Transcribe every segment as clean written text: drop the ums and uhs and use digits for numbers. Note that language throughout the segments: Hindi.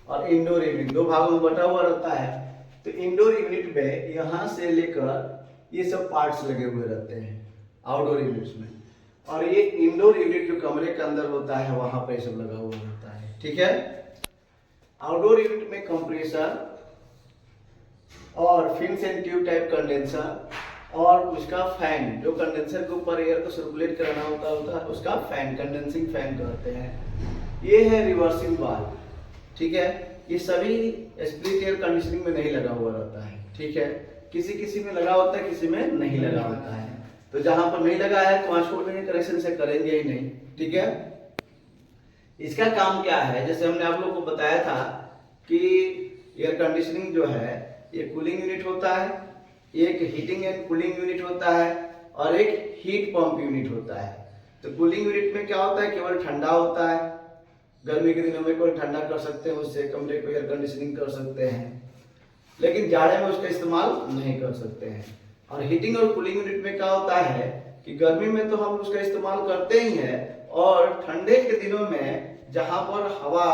और इंडोर यूनिट, दो भागों में बटा हुआ रहता है। तो इंडोर यूनिट में यहाँ से लेकर ये सब पार्ट्स लगे हुए रहते हैं आउटडोर यूनिट्स में, और ये इंडोर यूनिट जो कमरे के अंदर होता है वहां पर सब लगा हुआ रहता है। ठीक है, आउटडोर यूनिट में कंप्रेसर और fins and tube type condenser और उसका फैन, जो कंडेंसर के ऊपर एयर को सर्कुलेट कराना होता है उसका फैन, कंडेंसिंग फैन कहते हैं। ये है रिवर्सिंग वाल्व। ठीक है, ये सभी स्प्लिट एयर कंडीशनिंग में नहीं लगा हुआ रहता है। ठीक है, किसी किसी में लगा होता है, किसी में नहीं लगा होता है। तो जहां पर नहीं लगा है तो वहां छोड़ देंगे, कनेक्शन से करेंगे ही नहीं। ठीक है, इसका काम क्या है, जैसे हमने आप लोग को बताया था कि एयर कंडीशनिंग जो है ये कूलिंग यूनिट होता है, एक हीटिंग एंड कूलिंग यूनिट होता है और एक हीट पंप यूनिट होता है। तो कूलिंग यूनिट में क्या होता है, केवल ठंडा होता है, गर्मी के दिनों में केवल ठंडा कर सकते हैं, उससे कमरे को एयर कंडीशनिंग कर सकते हैं, लेकिन जाड़े में उसका इस्तेमाल नहीं कर सकते हैं। और हीटिंग और कूलिंग यूनिट में क्या होता है कि गर्मी में तो हम उसका इस्तेमाल करते ही हैं, और ठंडे के दिनों में जहां पर हवा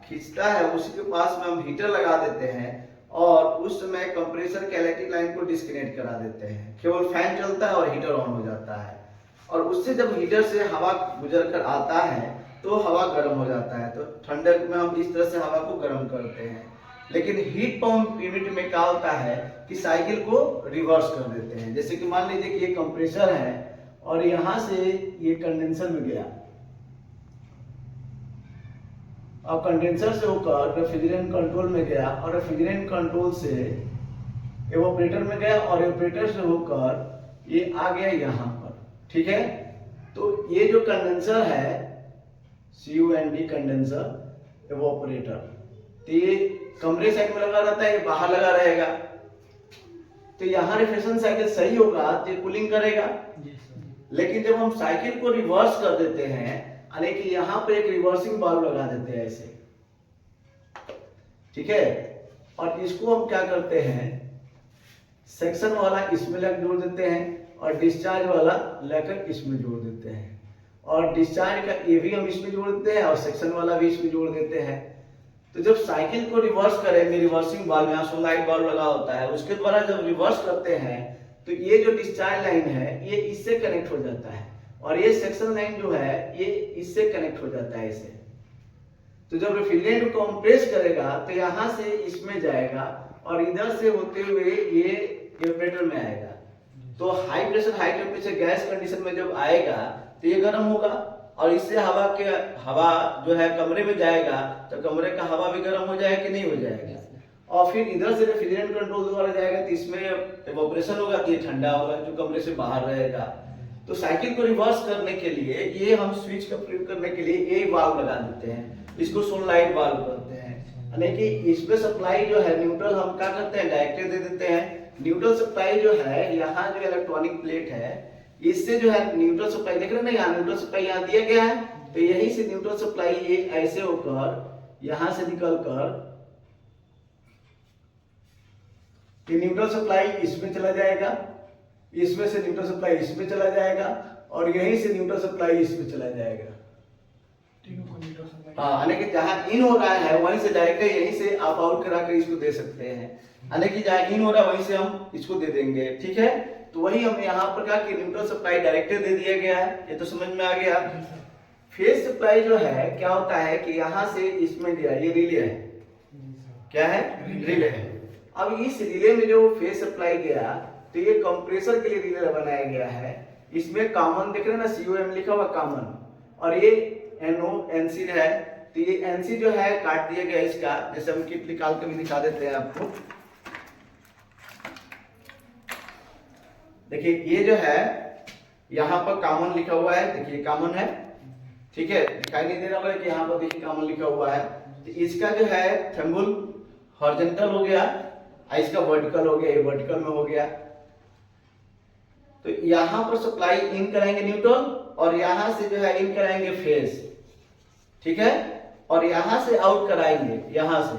खींचता है उसी के पास में हम हीटर लगा देते हैं और उस समय कंप्रेसर के इलेक्ट्रिक लाइन को डिस्कनेक्ट करा देते हैं, केवल फैन चलता है और हीटर ऑन हो जाता है। और उससे जब हीटर से हवा गुजर कर आता है तो हवा गर्म हो जाता है, तो ठंडक में हम इस तरह से हवा को गर्म करते हैं। लेकिन हीट पंप यूनिट में क्या होता है कि साइकिल को रिवर्स कर देते हैं। जैसे कि मान लीजिए कि ये कंप्रेसर है और यहां से ये कंडेंसर में गया और कंडेंसर से होकर रेफ्रिजरेंट कंट्रोल में गया और रेफ्रिजरेंट कंट्रोल से एवापोरेटर में गया और एवापोरेटर से होकर ये आ गया यहाँ पर। ठीक है, तो ये जो कंडेंसर है CUND कंडेंसर एवापोरेटर, तो ये कमरे साइड में लगा रहता है, ये बाहर लगा रहेगा। तो यहाँ रिफ्रेशन साइकिल सही होगा तो ये कूलिंग करेगा। लेकिन जब हम साइकिल को रिवर्स कर देते हैं, यानी कि यहाँ पे एक रिवर्सिंग वाल्व लगा देते हैं ऐसे, ठीक है, और इसको हम क्या करते हैं, सेक्शन वाला इसमें लग जोड़ देते हैं और डिस्चार्ज वाला लेकर इसमें जोड़ देते हैं, और डिस्चार्ज का ये भी हम इसमें जोड़ देते हैं और सेक्शन वाला भी इसमें जोड़ देते हैं। तो जब साइकिल को रिवर्स करेंगे, रिवर्सिंग वाल्व, यहाँ सोलनॉइड वाल्व लगा होता है, उसके द्वारा जब रिवर्स करते हैं तो ये जो डिस्चार्ज लाइन है ये इससे कनेक्ट हो जाता है और ये सेक्शन लाइन जो है ये इससे कनेक्ट हो जाता है इसे। तो जब रेफ्रिजरेंट को कंप्रेस करेगा तो यहाँ से इसमें जाएगा और इधर से होते हुए ये एवापोरेटर में आएगा। तो high pressure high temperature gas condition में जब आएगा तो ये गर्म होगा और इससे हवा जो है कमरे में जाएगा तो कमरे का हवा भी गर्म हो जाएगा कि नहीं हो जाएगा, और फिर इधर से रेफ्रिजरेंट कंट्रोल द्वारा जाएगा तो इसमें एवापोरेशन होगा तो ये ठंडा होगा जो कमरे से बाहर रहेगा। तो साइकिल को रिवर्स करने के लिए ये हम स्विच का प्रयोग करने के लिए ये वाल्व लगा देते हैं, इसको सोलनॉइड वाल्व कहते हैं। यानी कि इसमें सप्लाई जो है न्यूट्रल हम क्या करते हैं, डायरेक्ट दे देते हैं। न्यूट्रल सप्लाई जो है यहाँ जो इलेक्ट्रॉनिक प्लेट है इससे जो है न्यूट्रल सप्लाई, देख रहे हैं ना, यहाँ न्यूट्रल सप्लाई यहाँ दिया गया है, तो यहीं से न्यूट्रल सप्लाई ये ऐसे होकर यहाँ से निकल कर न्यूट्रल सप्लाई इसमें चला जाएगा, इसमें से न्यूट्रल सप्लाई इसमें चला जाएगा और यहीं से न्यूट्रल सप्लाई इसमें चला जाएगा। हाँ, यानी कि जहाँ इन हो रहा है वहीं से डायरेक्ट यहीं से आप आउट करा कर इसको दे सकते हैं, यानी कि जहाँ इन हो रहा है वहीं से हम इसको दे देंगे। ठीक है, तो वही हम यहाँ पर क्या कि न्यूट्रल सप्लाई डायरेक्ट दे दिया गया है, ये तो समझ में आ गया। फेज सप्लाई जो है क्या होता है कि यहाँ से इसमें दिया, ये रिले है, क्या है, रिले है। अब इस रिले में जो फेज सप्लाई गया तो ये कंप्रेसर के लिए रिले बनाया गया है। इसमें कॉमन देख रहे हैं ना, COM लिखा हुआ कॉमन, और ये NO NC है, तो ये NC जो है काट दिया गया इसका, जैसे हम किट निकाल के भी दिखा देते हैं आपको। देखिए ये जो है यहाँ पर कॉमन लिखा हुआ है, देखिए कॉमन है, ठीक है, दिखाई नहीं दे रहा है कि यहाँ पर देखिए कॉमन लिखा हुआ है। तो इसका जो है थंबुल हॉरिजॉन्टल हो गया, इसका वर्टिकल हो गया, ये वर्टिकल में हो गया। तो यहां पर सप्लाई इन कराएंगे न्यूट्रल और यहां से जो है इन कराएंगे फेज, ठीक है, और यहां से आउट कराएंगे यहां से,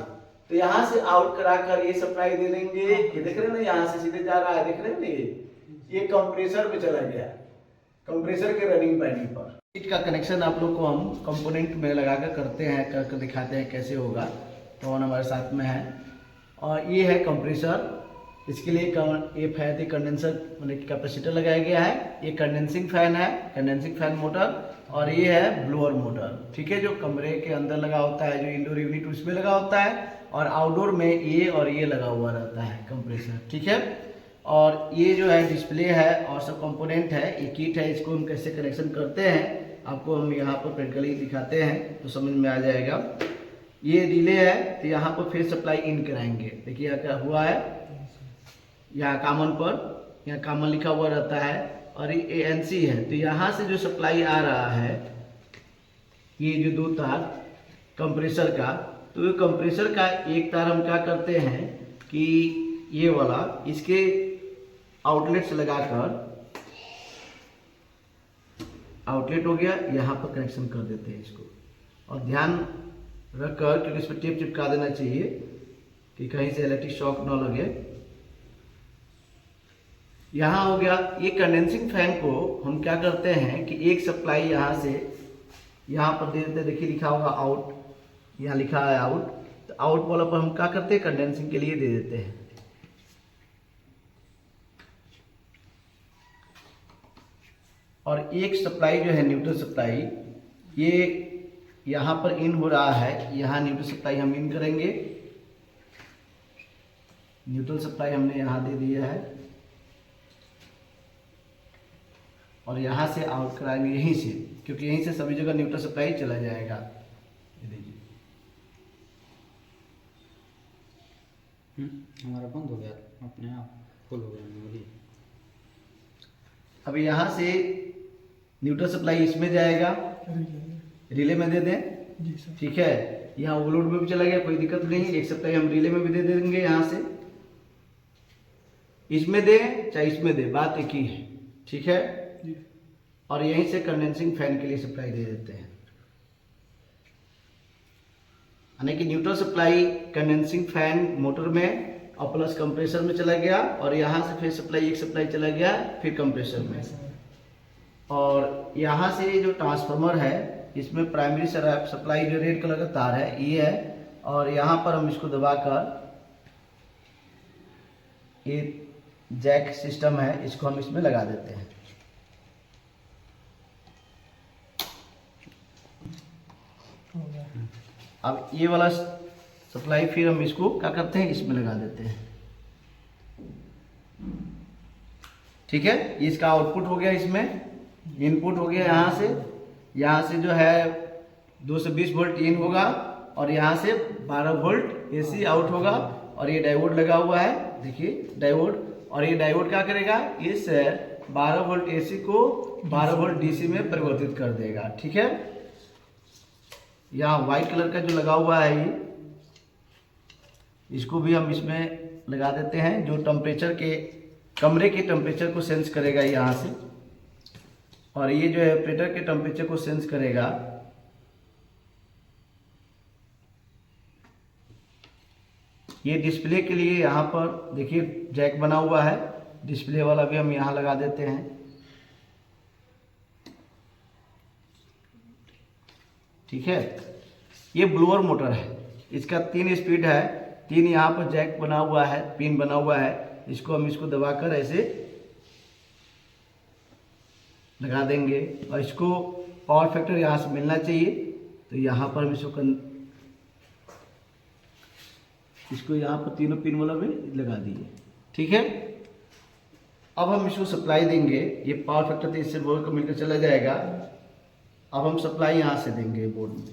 तो यहां से आउट कराकर ये सप्लाई दे देंगे। ये देख रहे हैं ना, यहां से सीधे जा रहा है, देख रहे हैं ना, ये कंप्रेसर पे चला गया, कंप्रेसर के रनिंग पैनल पर। हीट का कनेक्शन आप लोग को हम कंपोनेंट में लगाकर करते हैं, करके दिखाते हैं कैसे होगा। पवन हमारे साथ में है। और ये है कंप्रेसर, इसके लिए ये फैन थी कंडेंसर मतलब कैपेसिटर लगाया गया है। ये कंडेंसिंग फैन है, कंडेंसिंग फैन मोटर, और ये है ब्लोअर मोटर, ठीक है, जो कमरे के अंदर लगा होता है, जो इंडोर यूनिट उसमें लगा होता है, और आउटडोर में ये और ये लगा हुआ रहता है कंप्रेसर, ठीक है। और ये जो है डिस्प्ले है और सब कंपोनेंट है, ये किट है, इसको हम कैसे कनेक्शन करते हैं आपको हम यहाँ पर प्रैक्टिकली दिखाते हैं तो समझ में आ जाएगा। ये रिले है, तो यहाँ पर फिर सप्लाई इन कराएंगे। देखिए यहाँ क्या हुआ है, यहाँ कॉमन पर यहाँ कॉमन लिखा हुआ रहता है, और ये ANC है, तो यहाँ से जो सप्लाई आ रहा है, ये जो 2 तार कंप्रेसर का, तो ये कंप्रेसर का एक तार हम क्या करते हैं कि ये वाला इसके आउटलेट से लगाकर, आउटलेट हो गया, यहाँ पर कनेक्शन कर देते हैं इसको। और ध्यान रखकर, क्योंकि इस पर टेप चिपका देना चाहिए कि कहीं से इलेक्ट्रिक शॉक न लगे। यहाँ हो गया। ये कंडेंसिंग फैन को हम क्या करते हैं कि एक सप्लाई यहाँ से यहाँ पर दे देते हैं। देखिए लिखा होगा आउट, यहाँ लिखा है आउट, तो आउट वाला पर हम क्या करते हैं कंडेंसिंग के लिए दे देते हैं। और एक सप्लाई जो है न्यूट्रल सप्लाई, ये यहाँ पर इन हो रहा है, यहाँ न्यूट्रल सप्लाई हम इन करेंगे। न्यूट्रल सप्लाई हमने यहाँ दे दिया है, और यहाँ से आउट कराएंगे यहीं से, क्योंकि यहीं से सभी जगह न्यूट्रल सप्लाई चला जाएगा। ये देखिए हमारा बंद हो गया अपने आप, फुल हो गया। अब यहाँ से न्यूट्रल सप्लाई इसमें जाएगा, रिले में दे दें, ठीक है। यहाँ ओवरलोड में भी चला गया, कोई दिक्कत नहीं है। एक सप्लाई हम रिले में भी दे देंगे, यहाँ से इसमें दें चाहे इसमें दे, बात एक ही है, ठीक है। और यहीं से कंडेंसिंग फैन के लिए सप्लाई दे देते हैं, यानी कि neutral supply condensing fan motor में और प्लस कंप्रेसर में चला गया, और यहाँ से फिर सप्लाई एक सप्लाई चला गया फिर कंप्रेसर में। और यहाँ से जो ट्रांसफार्मर है, इसमें प्राइमरी सप्लाई जो रेड कलर का तार है ये है, और यहाँ पर हम इसको दबाकर, ये जैक सिस्टम है, इसको हम इसमें लगा देते हैं। अब ये वाला सप्लाई फिर हम इसको क्या करते हैं, इसमें लगा देते हैं, ठीक है। इसका आउटपुट हो गया, इसमें इनपुट हो गया। यहाँ से जो है 220 वोल्ट इन होगा, और यहाँ से 12 वोल्ट AC आउट होगा। और ये डायोड लगा हुआ है, देखिए डायोड, और ये डायोड क्या करेगा, इस 12 वोल्ट AC को 12 वोल्ट DC में परिवर्तित कर देगा, ठीक है। यहाँ व्हाइट कलर का जो लगा हुआ है ये, इसको भी हम इसमें लगा देते हैं, जो टेम्परेचर के कमरे के टेम्परेचर को सेंस करेगा यहाँ से, और ये जो है ऑपरेटर के टेम्परेचर को सेंस करेगा। ये डिस्प्ले के लिए यहाँ पर देखिए जैक बना हुआ है, डिस्प्ले वाला भी हम यहाँ लगा देते हैं, ठीक है। ये ब्लोअर मोटर है, इसका 3 स्पीड है, 3 यहाँ पर जैक बना हुआ है, पिन बना हुआ है, इसको हम इसको दबाकर ऐसे लगा देंगे। और इसको पावर फैक्टर यहाँ से मिलना चाहिए, तो यहाँ पर हम इसको यहाँ पर तीनों पिन वाला भी लगा दिए, ठीक है। अब हम इसको सप्लाई देंगे, ये पावर फैक्टर तो इससे बोर्ड को मिलकर चला जाएगा। अब हम सप्लाई यहाँ से देंगे बोर्ड में,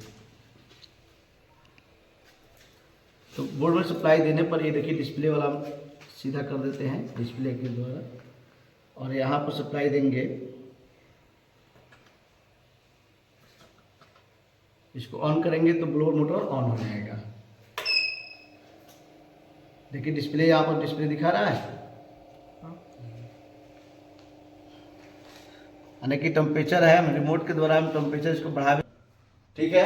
तो बोर्ड में सप्लाई देने पर ये देखिए डिस्प्ले वाला हम सीधा कर देते हैं डिस्प्ले के द्वारा, और यहाँ पर सप्लाई देंगे। इसको ऑन करेंगे तो ब्लोअर मोटर ऑन हो जाएगा। देखिए डिस्प्ले यहाँ पर डिस्प्ले दिखा रहा है, यानी कि टेम्परेचर है, रिमोट के द्वारा हम टेम्परेचर इसको बढ़ा, ठीक है।